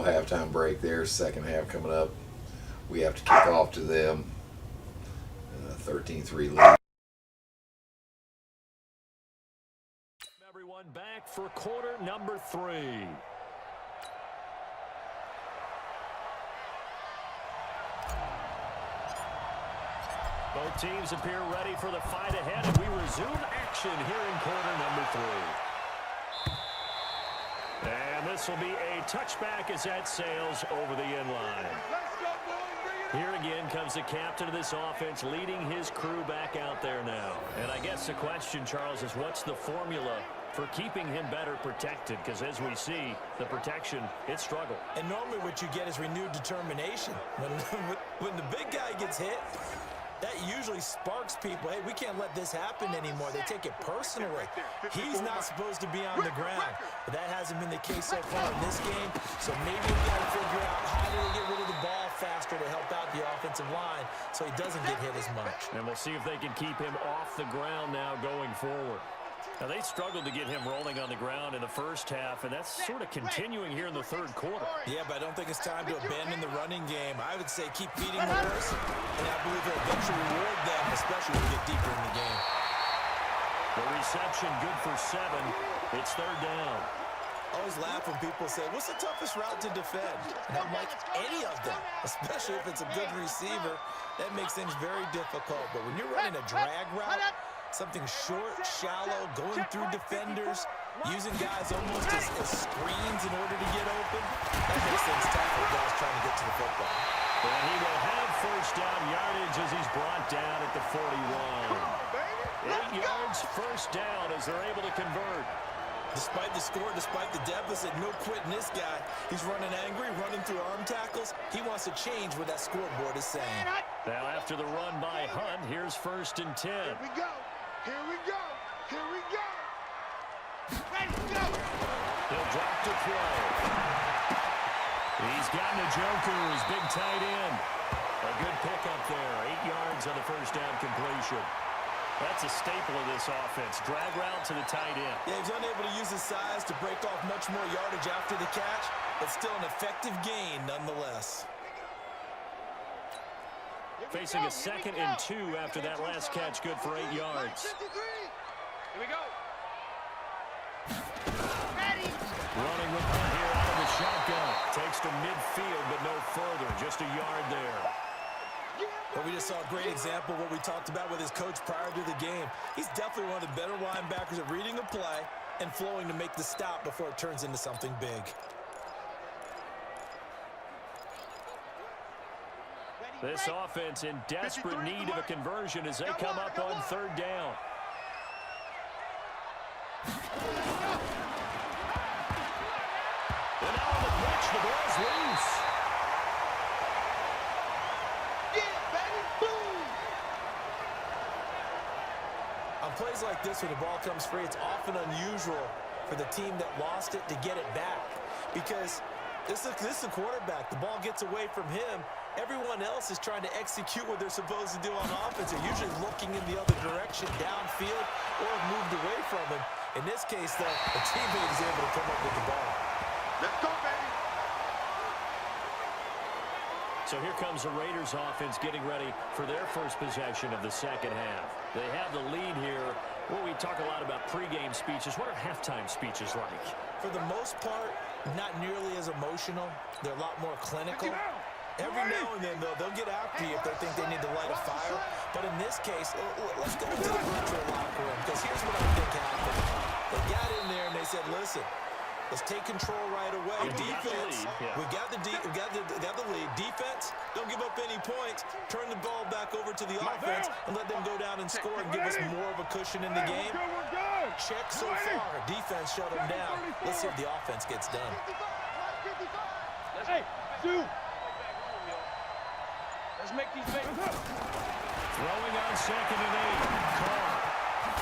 little halftime break there. Second half coming up. We have to kick off to them. 13-3 lead. Everyone back for quarter number 3. Both teams appear ready for the fight ahead, and we resume action here in quarter number 3. And this will be a touchback as that sails over the end line. Here again comes the captain of this offense leading his crew back out there now. And I guess the question, Charles, is what's the formula for keeping him better protected? Because as we see, the protection, it struggled. And normally what you get is renewed determination. When the big guy gets hit, that usually sparks people. Hey, we can't let this happen anymore. They take it personally. He's not supposed to be on the ground. But that hasn't been the case so far in this game. So maybe we've got to figure out how do they get rid of the ball faster to help out the offensive line so he doesn't get hit as much. And we'll see if they can keep him off the ground now going forward. Now, they struggled to get him rolling on the ground in the first half, and that's sort of continuing here in the third quarter. Yeah, but I don't think it's time to abandon the running game. I would say keep feeding the horse, and I believe he'll eventually reward them, especially when we get deeper in the game. The reception good for 7. It's third down. I always laugh when people say, what's the toughest route to defend? And I'm like, any of them, especially if it's a good receiver. That makes things very difficult. But when you're running a drag route, something short, shallow, going through defenders, using guys almost as screens in order to get open, that makes things tough for guys trying to get to the football. And he will have first down yardage as he's brought down at the 41. 8 yards, first down as they're able to convert. Despite the score, despite the deficit, no quitting this guy. He's running angry, running through arm tackles. He wants to change what that scoreboard is saying. Now after the run by Hunt, here's first and 10. Here we go. Here we go. Here we go. Ready to go. He'll drop to throw. He's got Njoku's big tight end. A good pickup there. 8 yards on the first down completion. That's a staple of this offense. Drag route to the tight end. Yeah, he's unable to use his size to break off much more yardage after the catch, but still an effective gain nonetheless. Facing a 2nd and 2 after that last catch, good for 8 yards. Here we go. Running with Hunt here out of the shotgun. Takes to midfield, but no further. Just a yard there. But we just saw a great example of what we talked about with his coach prior to the game. He's definitely one of the better linebackers at reading a play and flowing to make the stop before it turns into something big. This offense in desperate need of a conversion as they come up on third down. And now on the pitch, the ball's loose. On plays like this, when the ball comes free, it's often unusual for the team that lost it to get it back. Because this is a quarterback. The ball gets away from him. Everyone else is trying to execute what they're supposed to do on offense. They're usually looking in the other direction, downfield, or have moved away from him. In this case, though, the teammate is able to come up with the ball. Let's go, baby. So here comes the Raiders offense getting ready for their first possession of the second half. They have the lead here. Well, we talk a lot about pregame speeches. What are halftime speeches like? For the most part, not nearly as emotional. They're a lot more clinical. Every now and then, though, they'll get after you if they think they need to light a fire. But in this case, let's go into the virtual locker room, because here's what I think happened. They got in there and they said, listen, let's take control right away. Defense, we got the lead. Defense, don't give up any points. Turn the ball back over to the offense and let them go down and score and give us more of a cushion in the game. Check so far. Defense shut them down. Let's see if the offense gets done. Hey, Sue. Let's make these things. Throwing on 2nd and 8. Carr.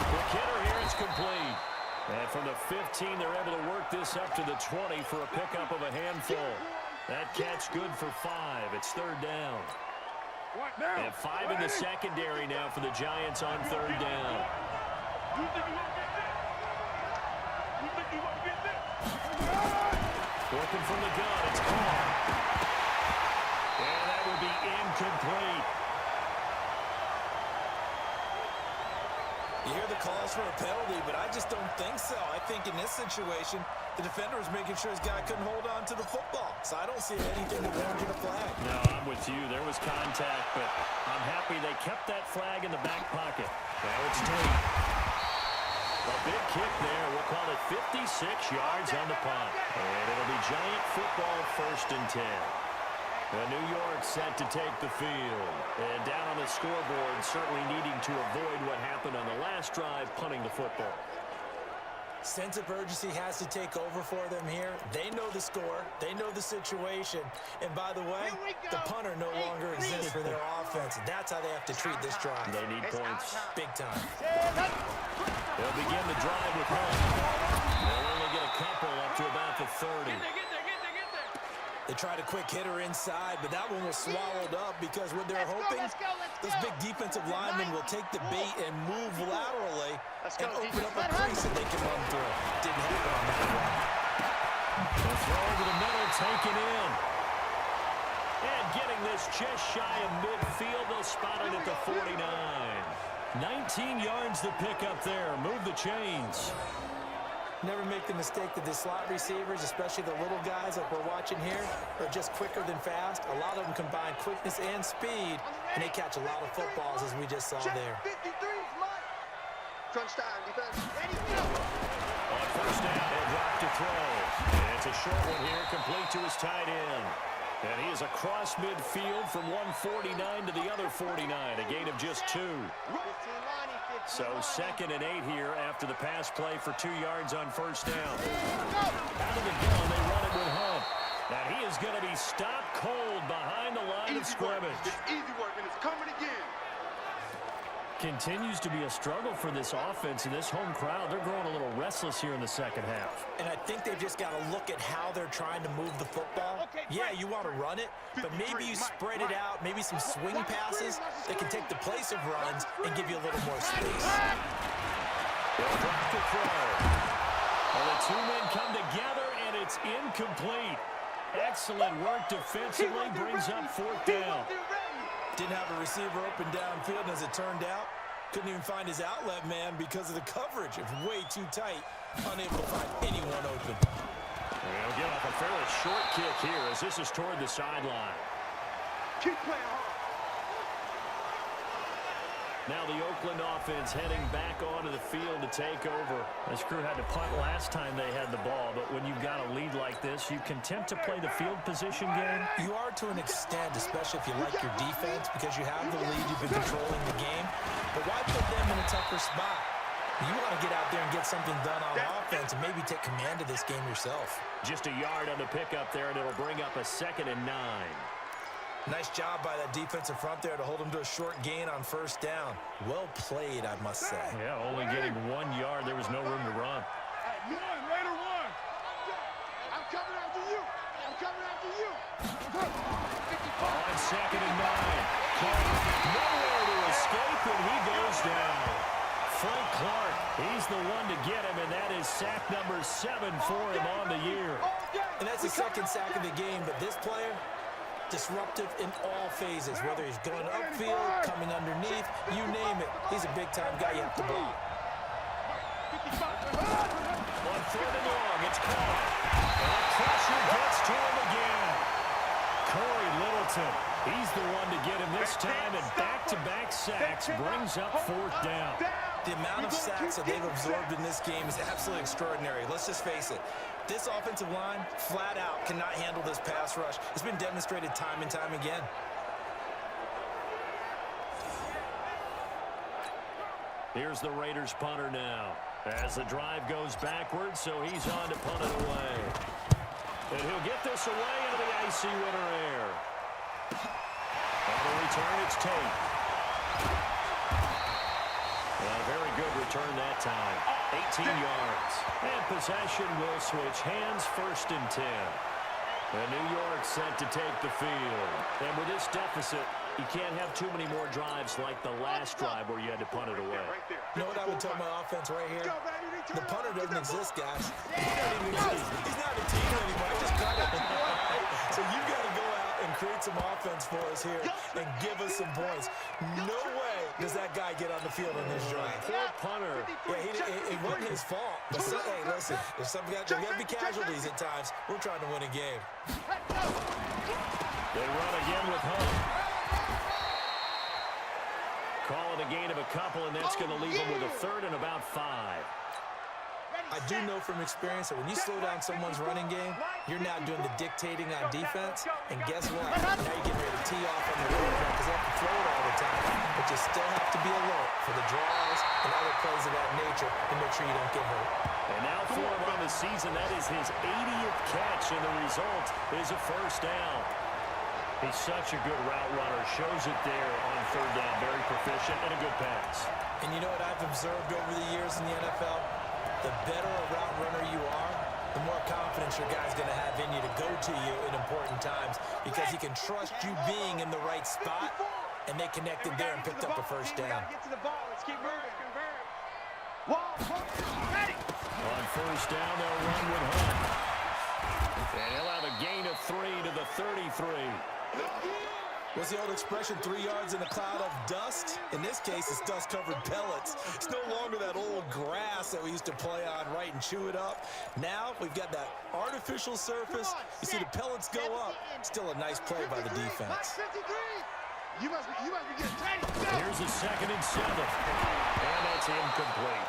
The kidder here is complete. And from the 15, they're able to work this up to the 20 for a pickup of a handful. That catch good for 5. It's third down. And 5 in the secondary now for the Giants on third down. Working from the gun, it's Carr. And that would be incomplete. You hear the calls for a penalty, but I just don't think so. I think in this situation, the defender was making sure his guy couldn't hold on to the football. So I don't see anything that warranted a flag. No, I'm with you. There was contact, but I'm happy they kept that flag in the back pocket. Now it's Tate. A big kick there. We'll call it 56 yards on the punt. And it'll be Giant football, 1st and 10. The New York set to take the field. And down on the scoreboard, certainly needing to avoid what happened on the last drive, punting the football. Sense of urgency has to take over for them here. They know the score. They know the situation. And by the way, the punter no longer exists for their offense. That's how they have to treat this drive. They need points. Big time. They'll begin the drive with Hunt. They'll only get a couple up to about the 30. They tried a quick hitter inside, but that one was swallowed up because what they're hoping, those big defensive linemen will take the bait and move laterally and open up a crease that they can run through. Didn't happen on that one. The throw over the middle, taken in. And getting this just shy of midfield, they'll spot it at the 49. 19 yards to pick up there. Move the chains. Never make the mistake that the slot receivers, especially the little guys like we're watching here, are just quicker than fast. A lot of them combine quickness and speed, and they catch a lot of footballs, as we just saw there. Crunch time, defense. On 1st down, they'll drop to throw. And it's a short one here, complete to his tight end. And he is across midfield from 149 to the other 49, a gain of just 2. So 2nd and 8 here after the pass play for 2 yards on 1st down. Out of the gun, they run it with Hunt. Now he is going to be stopped cold behind the line of scrimmage. Easy work, and it's coming again. Continues to be a struggle for this offense and this home crowd. They're growing a little restless here in the 2nd half. And I think they've just got to look at how they're trying to move the football. Yeah, you want to run it, but maybe you spread it out, maybe some swing passes that can take the place of runs and give you a little more space. They'll drop the throw. Well, the 2 men come together, and it's incomplete. Excellent work defensively, brings up 4th down. Didn't have a receiver open downfield, and as it turned out, couldn't even find his outlet man because of the coverage. It's way too tight, unable to find anyone open. They'll get off a fairly short kick here as this is toward the sideline. Keep playing hard. Now the Oakland offense heading back onto the field to take over. This crew had to punt last time they had the ball, but when you've got a lead like this, you can tempt to play the field position game. You are to an extent, especially if you like your defense, because you have the lead, you've been controlling the game. But why put them in a tougher spot? You want to get out there and get something done on offense and maybe take command of this game yourself. Just a yard on the pickup there, and it'll bring up a 2nd and 9. Nice job by that defensive front there to hold him to a short gain on 1st down. Well played, I must say. Yeah, only getting 1 yard. There was no room to run. Later one. I'm coming after you. I'm coming after you. On 2nd and 9. Clark, nowhere to escape, and he goes down. Frank Clark, he's the one to get him, and that is sack number 7 for him on the year. And that's the 2nd sack of the game, but this player, disruptive in all phases, whether he's going upfield, coming underneath, you name it. He's a big-time guy you have to block. On 3rd and long, it's Carr. And the pressure gets to him again. Corey Littleton, he's the one to get him this time, and back-to-back sacks brings up 4th down. The amount of sacks that they've absorbed in this game is absolutely extraordinary. Let's just face it. This offensive line, flat out, cannot handle this pass rush. It's been demonstrated time and time again. Here's the Raiders punter now. As the drive goes backwards, so he's on to punt it away. And he'll get this away into the icy winter air. On the return, it's Tate. A very good return that time. 18 yards. And possession will switch hands, 1st and 10. And New York set to take the field. And with this deficit, You can't have too many more drives like the last drive where you had to punt it away. You know what I would tell my offense right here? The punter doesn't exist, guys. He doesn't even exist. He's not a team anymore. I just cut it. So you've got to go out and create some offense for us here and give us some points. No way does that guy get on the field on this drive. Poor punter. Yeah, it wasn't his fault. But hey, listen, there's got to be casualties at times. We're trying to win a game. They run again with Hunt. Call it a gain of a couple, and that's going to leave them with a third and about 5. I do know from experience that when you slow down someone's running game, you're now doing the dictating on defense. And guess what? Now you're getting ready to tee off on the quarterback because they have to throw it all the time. But you still have to be alert for the draws and other plays of that nature to make sure you don't get hurt. And now for him on the season, that is his 80th catch, and the result is a first down. He's such a good route runner. Shows it there on third down. Very proficient and a good pass. And you know what I've observed over the years in the NFL? The better a route runner you are, the more confidence your guy's going to have in you to go to you in important times because he can trust you being in the right spot, and they connected there and picked up a first down. On first down, they'll run with Hunt. And he'll have a gain of 3 to the 33. What's the old expression, 3 yards in a cloud of dust? In this case, it's dust-covered pellets. It's no longer that old grass that we used to play on, right, and chew it up. Now we've got that artificial surface. You see the pellets go up. Still a nice play by the defense. You must be getting tight. Here's a 2nd and 7. And that's incomplete.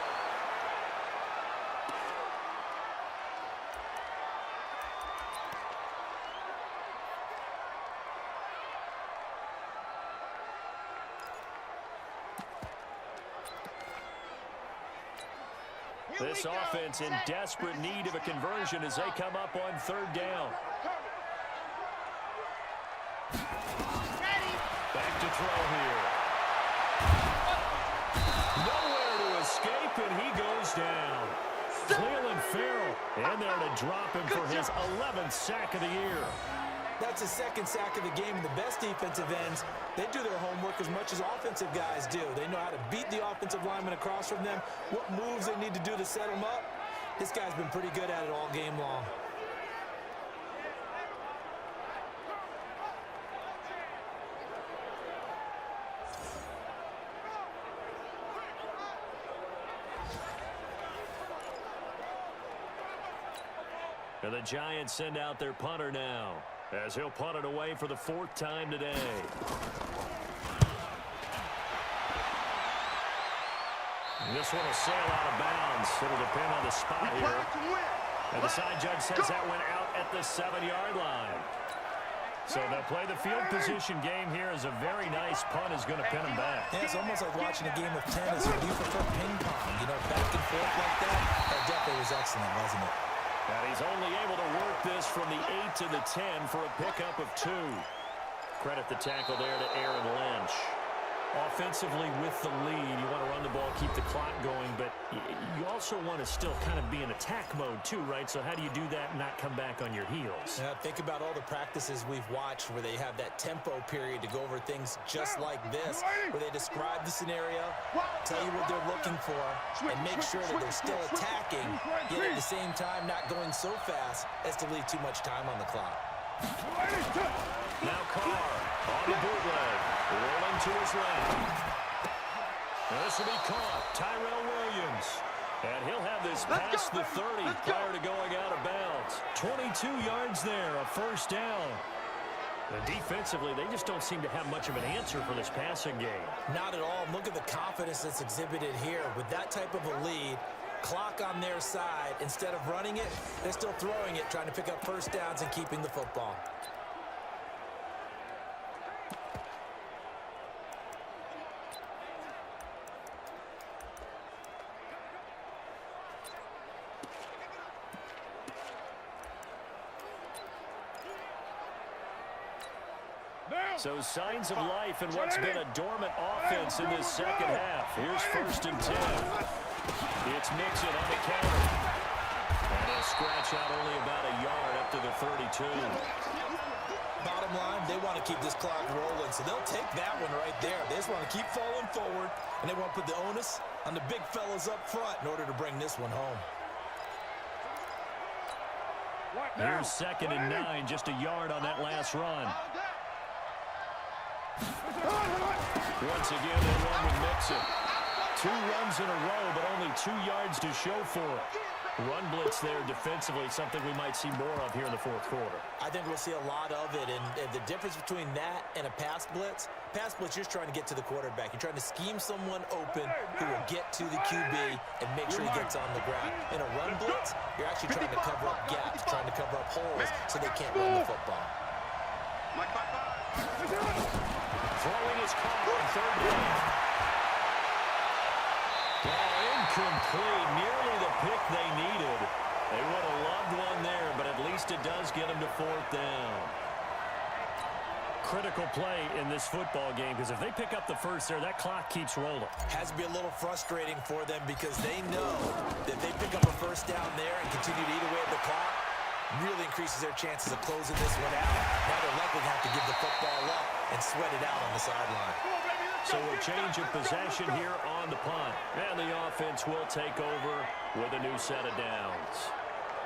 This offense in desperate need of a conversion as they come up on third down. Back to throw here. Nowhere to escape, and he goes down. Cleveland Farrell in there to drop him for his 11th sack of the year. That's his 2nd sack of the game, and the best defensive ends, they do their homework as much as offensive guys do. They know how to beat the offensive lineman across from them, what moves they need to do to set them up. This guy's been pretty good at it all game long. And the Giants send out their punter now, as he'll punt it away for the 4th time today. And this one will sail out of bounds. It'll depend on the spot here. And the side judge says that went out at the 7-yard line. So they'll play the field position game here as a very nice punt is going to pin them back. Yeah, it's almost like watching a game of tennis. Or do you prefer ping pong? You know, back and forth like that? That definitely was excellent, wasn't it? And he's only able to work this from the 8 to the 10 for a pickup of 2. Credit the tackle there to Aaron Lynch. Offensively with the lead, you want to run the ball, keep the clock going, but you also want to still kind of be in attack mode too, right? So how do you do that and not come back on your heels? Yeah, think about all the practices we've watched where they have that tempo period to go over things just like this, where they describe the scenario, tell you what they're looking for, and make sure that they're still attacking, yet at the same time not going so fast as to leave too much time on the clock. Now Carr on the bootleg, rolling to his left. This will be caught, Tyrell Williams. And he'll have this past the 30 prior to going out of bounds. 22 yards there, a first down. And defensively, they just don't seem to have much of an answer for this passing game. Not at all. Look at the confidence that's exhibited here. With that type of a lead, clock on their side, instead of running it, they're still throwing it, trying to pick up first downs and keeping the football. So signs of life in what's been a dormant offense in this second half. Here's 1st and 10. It's Mixon on the counter. And he'll scratch out only about a yard up to the 32. Bottom line, they want to keep this clock rolling, so they'll take that one right there. They just want to keep falling forward, and they want to put the onus on the big fellas up front in order to bring this one home. Here's 2nd and 9, just a yard on that last run. Once again, they run with Mixon. 2 runs in a row, but only 2 yards to show for it. Run blitz there defensively, something we might see more of here in the 4th quarter. I think we'll see a lot of it, and the difference between that and a pass blitz, you're just trying to get to the quarterback. You're trying to scheme someone open who will get to the QB and make sure he gets on the ground. In a run blitz, you're actually trying to cover up gaps, trying to cover up holes so they can't run the football. Throwing his caught on 3rd down. Incomplete, nearly the pick they needed. They would have loved one there, but at least it does get them to 4th down. Critical play in this football game, because if they pick up the first there, that clock keeps rolling. Has to be a little frustrating for them because they know that they pick up a first down there and continue to eat away at the clock, really increases their chances of closing this one out. Now they're likely to have to give the football up and sweat it out on the sideline. So a change of possession here on the punt. And the offense will take over with a new set of downs.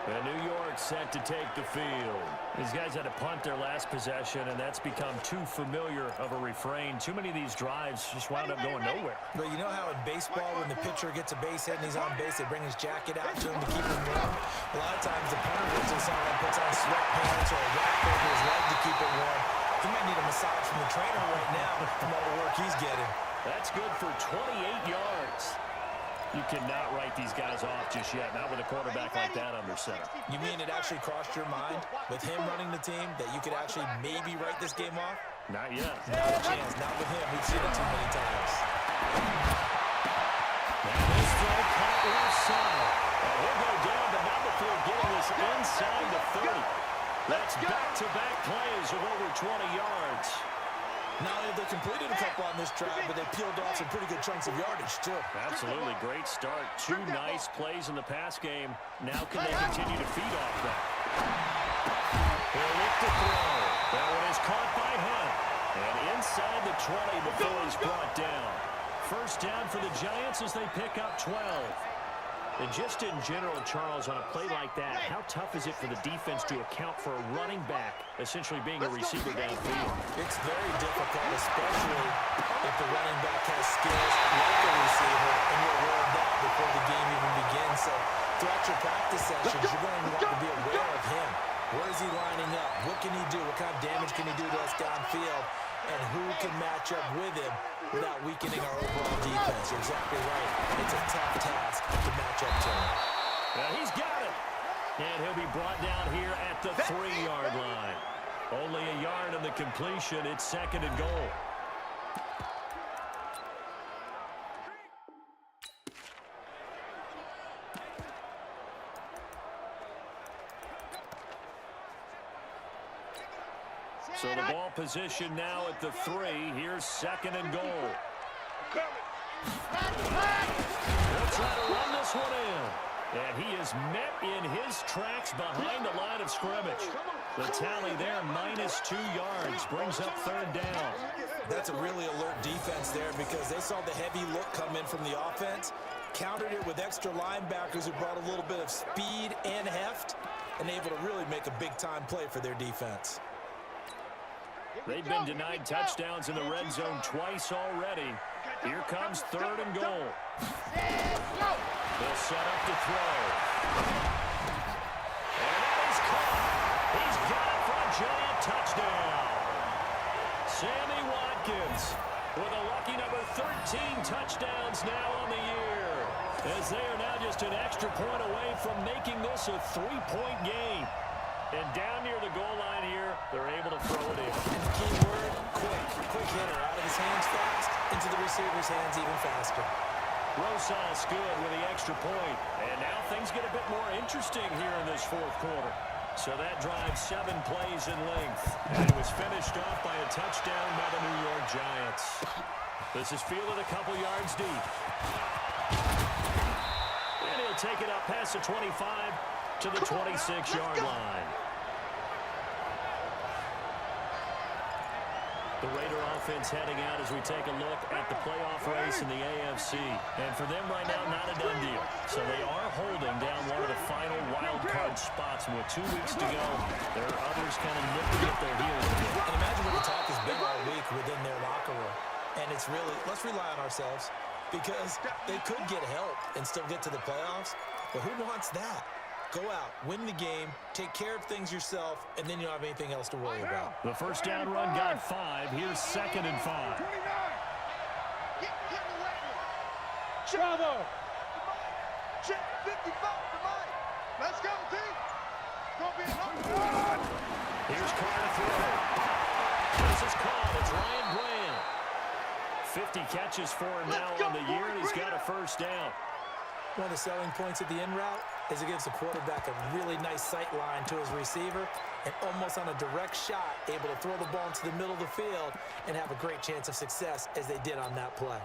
And New York set to take the field. These guys had to punt their last possession, and that's become too familiar of a refrain. Too many of these drives just wound up going nowhere. But you know how in baseball, when the pitcher gets a base hit and he's on base, they bring his jacket out to him to keep him warm? A lot of times the punter gets this on and puts on sweatpants or a wrap over his leg to keep it warm. He might need a massage from the trainer right now from all the work he's getting. That's good for 28 yards. You cannot write these guys off just yet, not with a quarterback like that under center. You mean it actually crossed your mind with him running the team that you could actually maybe write this game off? Not yet. Not a chance. Not with him. We've seen it too many times. Now this throw caught left side. And he'll go down, but not before getting this inside the 30. That's back-to-back plays of over 20 yards. Not only have they completed a couple on this drive, but they peeled off some pretty good chunks of yardage, too. Absolutely. Great start. 2 nice plays in the pass game. Now can they continue to feed off that? He'll look to throw. That one is caught by Hunt. And inside the 20 before he's brought down. First down for the Giants as they pick up 12. And just in general, Charles, on a play like that, how tough is it for the defense to account for a running back essentially being a receiver downfield? It's very difficult, especially if the running back has skills like a receiver, and you're aware of that before the game even begins. So throughout your practice sessions, you're going to want to be aware of him. Where is he lining up? What can he do? What kind of damage can he do to us downfield? And who can match up with him without weakening our overall defense? You're exactly right. It's a tough task to match up to him. Well, he's got it. And he'll be brought down here at the 3-yard line. Only a yard on the completion. It's 2nd and goal. So the ball position now at the 3. Here's 2nd and goal. They'll try to run this one in. And he is met in his tracks behind the line of scrimmage. The tally there, -2 yards, brings up 3rd down. That's a really alert defense there because they saw the heavy look come in from the offense, countered it with extra linebackers who brought a little bit of speed and heft, and able to really make a big-time play for their defense. They've been denied touchdowns in the red zone twice already. Here comes 3rd and goal. They'll set up to throw. And that is caught. He's got it for a giant touchdown. Sammy Watkins with a lucky number 13 touchdowns now on the year. As they are now just an extra point away from making this a 3-point game. And down near the goal line here, they're able to throw it in. And the key word, quick. Quick hitter. Out of his hands fast, into the receiver's hands even faster. Rosas good with the extra point. And now things get a bit more interesting here in this 4th quarter. So that drive 7 plays in length. And it was finished off by a touchdown by the New York Giants. This is fielded a couple yards deep. And he'll take it up past the 25 to the 26-yard line. The Raider offense heading out as we take a look at the playoff race in the AFC. And for them right now, not a done deal. So they are holding down one of the final wild card spots. And with 2 weeks to go, there are others kind of nipping at their heels again. And imagine what the talk has been all week within their locker room. And it's really, let's rely on ourselves, because they could get help and still get to the playoffs. But who wants that? Go out, win the game, take care of things yourself, and then you don't have anything else to worry about. The first down run got 5. Here's 2nd and 5. Bravo. Check 55 to Mike. Let's go, team. Gonna be a long. Here's Carter through. This is called. It's Ryan Bland. 50 catches for him now on the year, and he's got a first down. One of the selling points of the in route is it gives the quarterback a really nice sight line to his receiver, and almost on a direct shot, able to throw the ball into the middle of the field and have a great chance of success as they did on that play.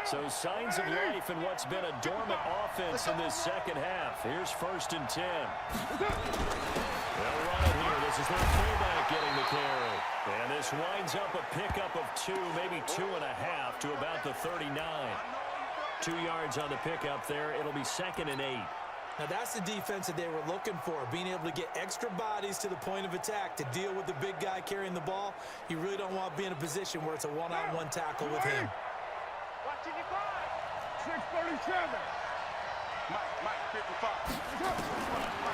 So signs of life in what's been a dormant offense in this second half. Here's 1st and 10. They'll run it here. This is their fullback getting the carry. And this winds up a pickup of 2, maybe 2.5 to about the 39. 2 yards on the pickup there. It'll be 2nd and 8. Now that's the defense that they were looking for, being able to get extra bodies to the point of attack to deal with the big guy carrying the ball. You really don't want to be in a position where it's a one-on-one tackle with him. 637. Mike, 55.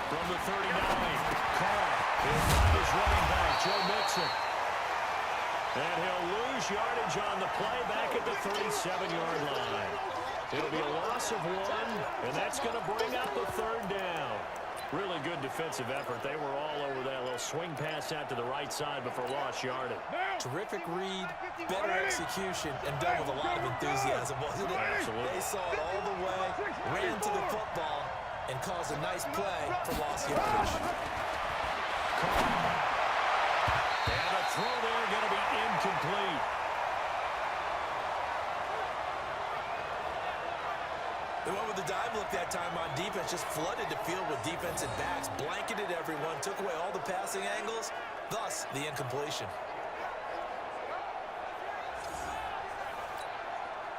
From the 39, Carr will find his running back, Joe Mixon. And he'll lose yardage on the play back at the 37-yard line. It'll be a loss of 1, and that's going to bring up the 3rd down. Really good defensive effort. They were all over that little swing pass out to the right side before lost yardage. Terrific read, better execution, and done with a lot of enthusiasm, wasn't it? Absolutely. They saw it all the way, ran to the football, and caused a nice play for lost yardage. And a throw there going to be incomplete. They went with the dive look that time on defense, just flooded the field with defensive backs, blanketed everyone, took away all the passing angles, thus the incompletion.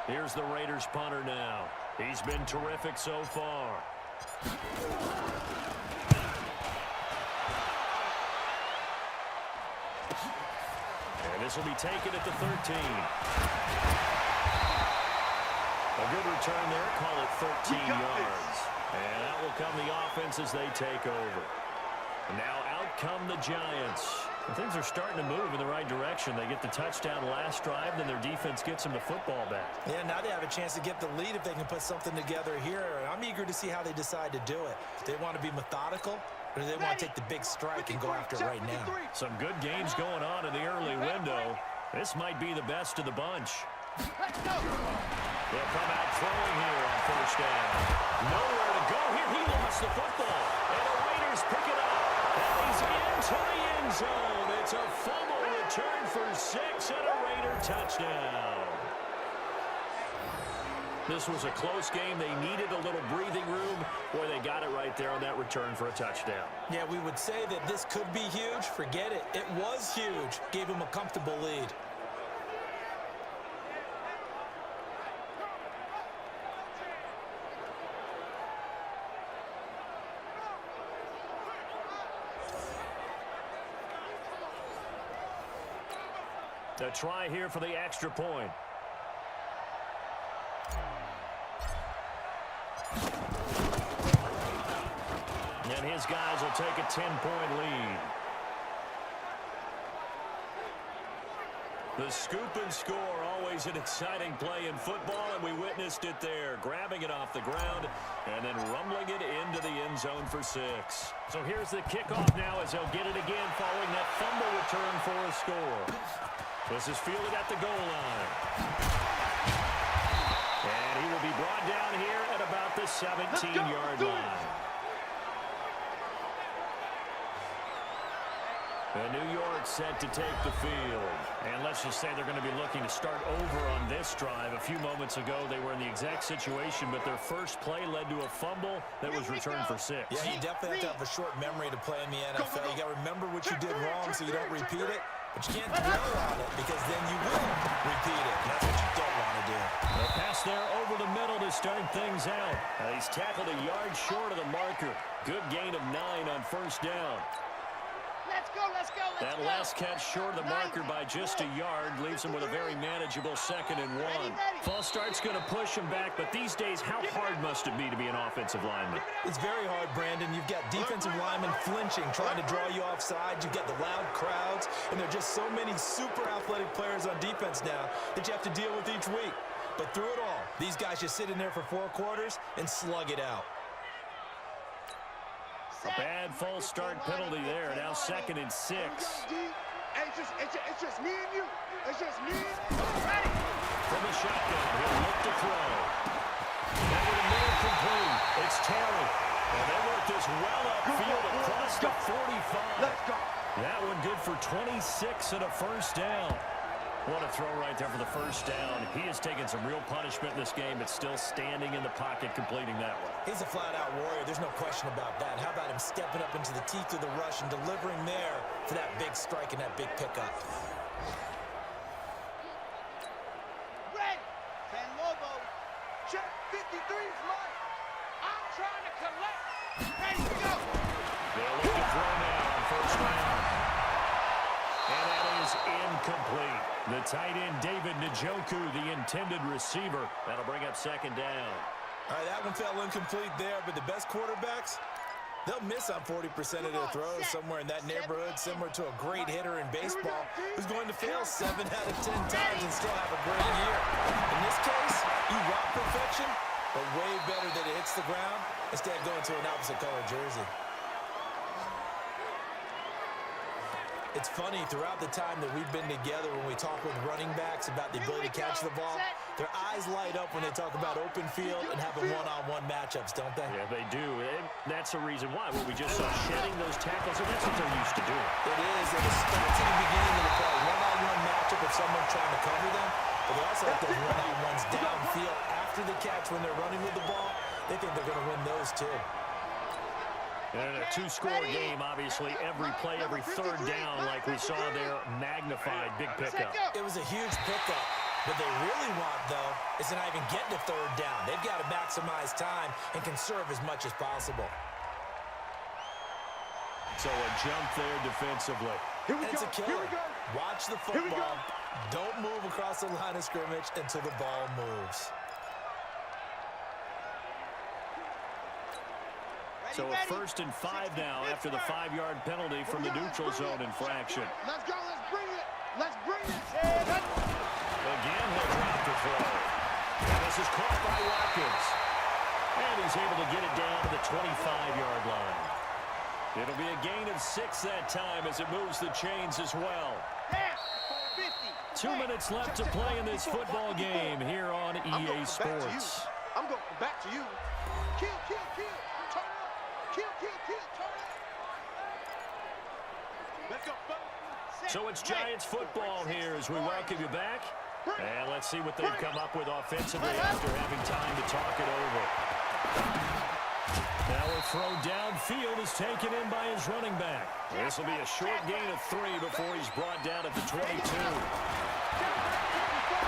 Here's the Raiders punter now. He's been terrific so far. And this will be taken at the 13. A good return there, call it 13 yards. And out will come the offense as they take over. And now out come the Giants. And things are starting to move in the right direction. They get the touchdown last drive, then their defense gets them the football back. Yeah, now they have a chance to get the lead if they can put something together here. And I'm eager to see how they decide to do it. Do they want to be methodical, or do they want to take the big strike and go after it right now? Some good games going on in the early window. This might be the best of the bunch. They'll come out throwing here on 1st down. Nowhere to go here. He lost the football. And the Raiders pick it up. And he's into the end zone. It's a fumble return for 6 and a Raider touchdown. This was a close game. They needed a little breathing room. Boy, they got it right there on that return for a touchdown. Yeah, we would say that this could be huge. Forget it. It was huge. Gave him a comfortable lead. A try here for the extra point. And his guys will take a 10-point lead. The scoop and score, always an exciting play in football, and we witnessed it there. Grabbing it off the ground and then rumbling it into the end zone for 6. So here's the kickoff now as they'll get it again following that fumble return for a score. This is fielded at the goal line. And he will be brought down here at about the 17-yard line. And New York set to take the field. And let's just say they're going to be looking to start over on this drive. A few moments ago, they were in the exact situation, but their first play led to a fumble that was returned for 6. Yeah, you definitely have to have a short memory to play in the NFL. You got to remember what you did wrong so you don't repeat it. But you can't dwell on it because then you will repeat it. And that's what you don't want to do. The pass there over the middle to start things out. He's tackled a yard short of the marker. Good gain of 9 on first down. Let's go, let's go, let's That go. last catch short of the marker by just a yard leaves him with a very manageable 2nd and 1. False start's going to push him back, but these days, how hard must it be to be an offensive lineman? It's very hard, Brandon. You've got defensive linemen flinching, trying to draw you offside. You've got the loud crowds, and there are just so many super athletic players on defense now that you have to deal with each week. But through it all, these guys just sit in there for 4 quarters and slug it out. A bad false start penalty there. Now 2nd and 6. It's just me and you. It's just me and you. From the shotgun, he'll look to throw. Over the middle, complete. It's Terry. And they work this well upfield across the 45. Let's go. That one good for 26 and a first down. What a throw right there for the first down. He has taken some real punishment in this game, but still standing in the pocket, completing that one. He's a flat-out warrior. There's no question about that. How about him stepping up into the teeth of the rush and delivering there for that big strike and that big pickup? Ready. San Lobo. Check 53 is mine. I'm trying to collect. Ready to go. They'll look to throw now on first down. And that is incomplete. The tight end, David Njoku, the intended receiver. That'll bring up 2nd down. All right, that one fell incomplete there, but the best quarterbacks, they'll miss on 40% of their throws somewhere in that neighborhood, similar to a great hitter in baseball who's going to fail 7 out of 10 times and still have a great year. In this case, you want perfection, but way better that it hits the ground instead of going to an opposite color jersey. It's funny, throughout the time that we've been together, when we talk with running backs about the ability to catch the ball, their eyes light up when they talk about open field and having one-on-one matchups, don't they? Yeah, they do. And that's the reason why. What we just saw, shedding those tackles, and that's what they're used to doing. It is, and it starts in the beginning of the play. One-on-one matchup if someone's trying to cover them, but they also have those one-on-ones downfield after the catch when they're running with the ball. They think they're going to win those, too. And in a 2-score game, obviously, every play, every 3rd down, like we saw there, magnified, big pickup. It was a huge pickup. What they really want, though, is to not even get to 3rd down. They've got to maximize time and conserve as much as possible. So a jump there defensively. And it's a killer. Watch the football. Don't move across the line of scrimmage until the ball moves. So a 1st and 5 now after the 5-yard penalty from the neutral zone infraction. Let's go, let's bring it. Let's bring it. Again, he'll drop the throw. And this is caught by Watkins. And he's able to get it down to the 25-yard line. It'll be a gain of 6 that time as it moves the chains as well. 2 minutes left to play in this football game here on EA Sports. I'm going back to you. Kill, kill, kill. Turn up. Kill, kill, kill. Turn up. Let's go. So it's Giants football here as we welcome you back. And let's see what they've come up with offensively after having time to talk it over. Now a throw downfield is taken in by his running back. This will be a short gain of 3 before he's brought down at the 22.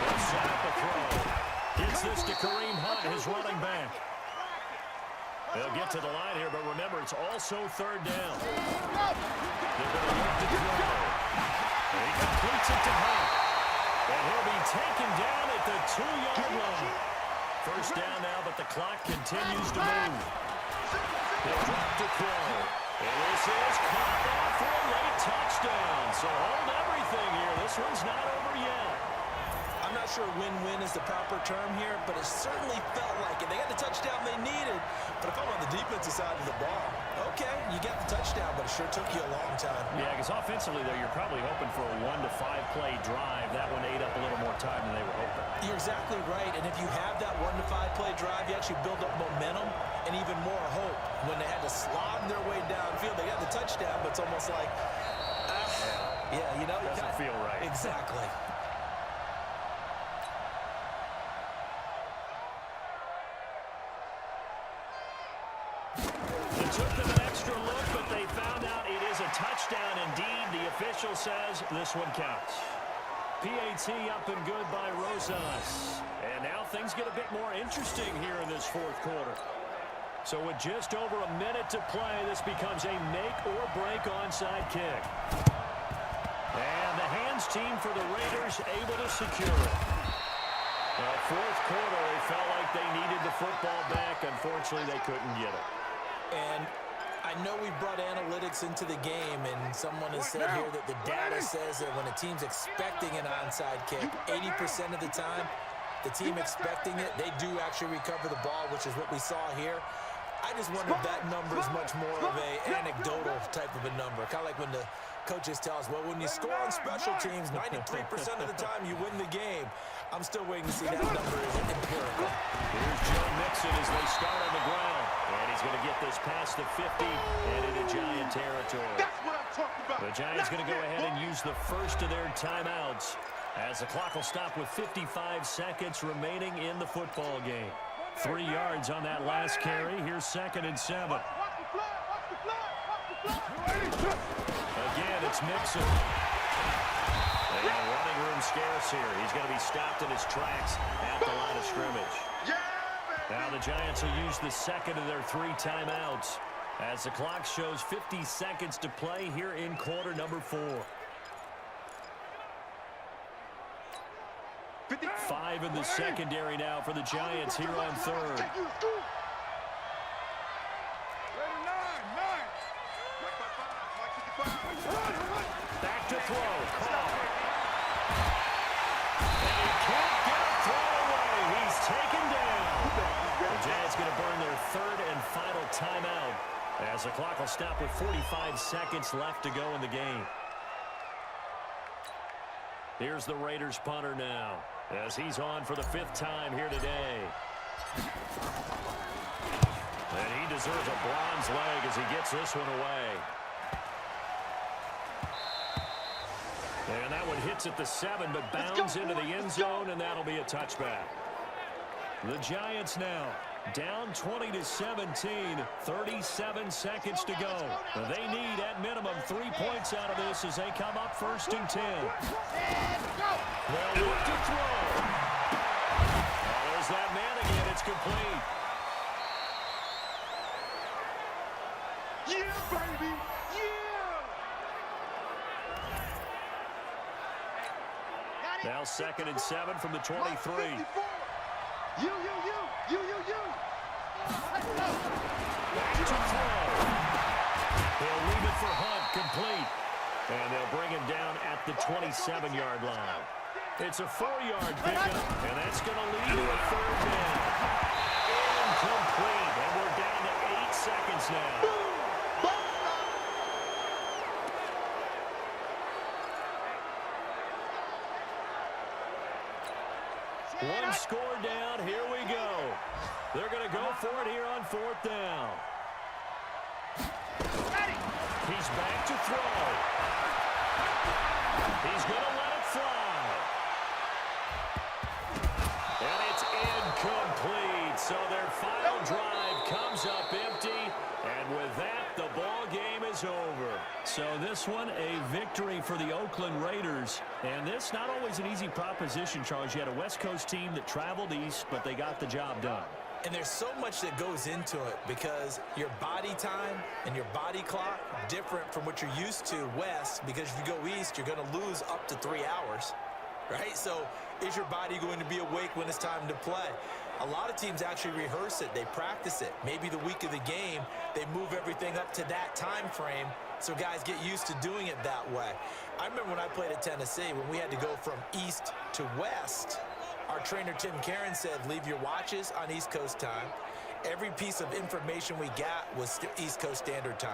They'll set up a throw. Gets this to Kareem Hunt, his running back. They'll get to the line here, but remember, it's also 3rd down. They're going to look to throw. And he completes it to Hunt. And he'll be taken down at the 2-yard line. First down now, but the clock continues to move. They'll drop to throw. And this is caught off for a late touchdown. So hold everything here. This one's not over yet. I'm not sure win-win is the proper term here, but it certainly felt like it. They got the touchdown they needed, but if I'm on the defensive side of the ball, okay, you got the touchdown, but it sure took you a long time. Yeah, because offensively, though, you're probably hoping for a 1 to 5 play drive. That one ate up a little more time than they were hoping. You're exactly right, and if you have that 1 to 5 play drive, you actually build up momentum and even more hope. When they had to slog their way downfield, they got the touchdown, but it's almost like, yeah, you know. Doesn't feel right. Exactly. It took them an extra look, but they found out it is a touchdown indeed. The official says this one counts. PAT up and good by Rosas. And now things get a bit more interesting here in this fourth quarter. So with just over a minute to play, this becomes a make-or-break onside kick. And the hands team for the Raiders able to secure it. Fourth quarter, they felt like they needed the football back. Unfortunately, they couldn't get it. And I know we brought analytics into the game, and someone has said here that the data says that when a team's expecting an onside kick, 80% of the time, the team expecting it, they do actually recover the ball, which is what we saw here. I just wonder if that number is much more of an anecdotal type of a number. Kind of like when the coaches tell us, well, when you score on special teams, 93% of the time you win the game. I'm still waiting to see that number is empirical. Here's Joe Mixon as they start on the ground. And he's going to get this past the 50 and into Giant territory. That's what I'm talking about. The Giants going to go ahead and use the first of their timeouts as the clock will stop with 55 seconds remaining in the football game. 3 yards on that last carry. Here's 2nd and 7. Again, it's Mixon. And running room scarce here. He's going to be stopped in his tracks at the line of scrimmage. Now the Giants will use the second of their 3 timeouts as the clock shows 50 seconds to play here in quarter number 4. 5 in the secondary now for the Giants here on third. Back to throw. And he can't get a throw away. He's taken down. The Giants going to burn their 3rd and final timeout as the clock will stop with 45 seconds left to go in the game. Here's the Raiders punter now as he's on for the 5th time here today. And he deserves a bronze leg as he gets this one away. And that one hits at the 7, but bounds into the end zone, and that'll be a touchback. The Giants now down 20-17, 37 seconds to go. They need, at minimum, 3 points out of this as they come up 1st and 10. They'll look to throw. There's that man again. It's complete. Yeah, baby. Yeah. Now 2nd and 7 from the 23. You. Back to throw. He'll leave it for Hunt, complete. And they'll bring him down at the 27-yard line. It's a 4-yard pickup, and that's going to lead to a 3rd down. Incomplete, and we're down to 8 seconds now. One score down. Here we go. They're going to go for it here on 4th down. He's back to throw. He's going to let it fly. And it's incomplete. So their final drive comes up empty. And with that, the ball game is over. So this one, a victory for the Oakland Raiders. And this not always an easy proposition, Charles. You had a West Coast team that traveled east, but they got the job done. And there's so much that goes into it because your body time and your body clock different from what you're used to west, because if you go east, you're going to lose up to 3 hours, right? So is your body going to be awake when it's time to play? A lot of teams actually rehearse it. They practice it. Maybe the week of the game, they move everything up to that time frame so guys get used to doing it that way. I remember when I played at Tennessee, when we had to go from east to west, our trainer, Tim Karen, said, leave your watches on East Coast time. Every piece of information we got was East Coast Standard Time.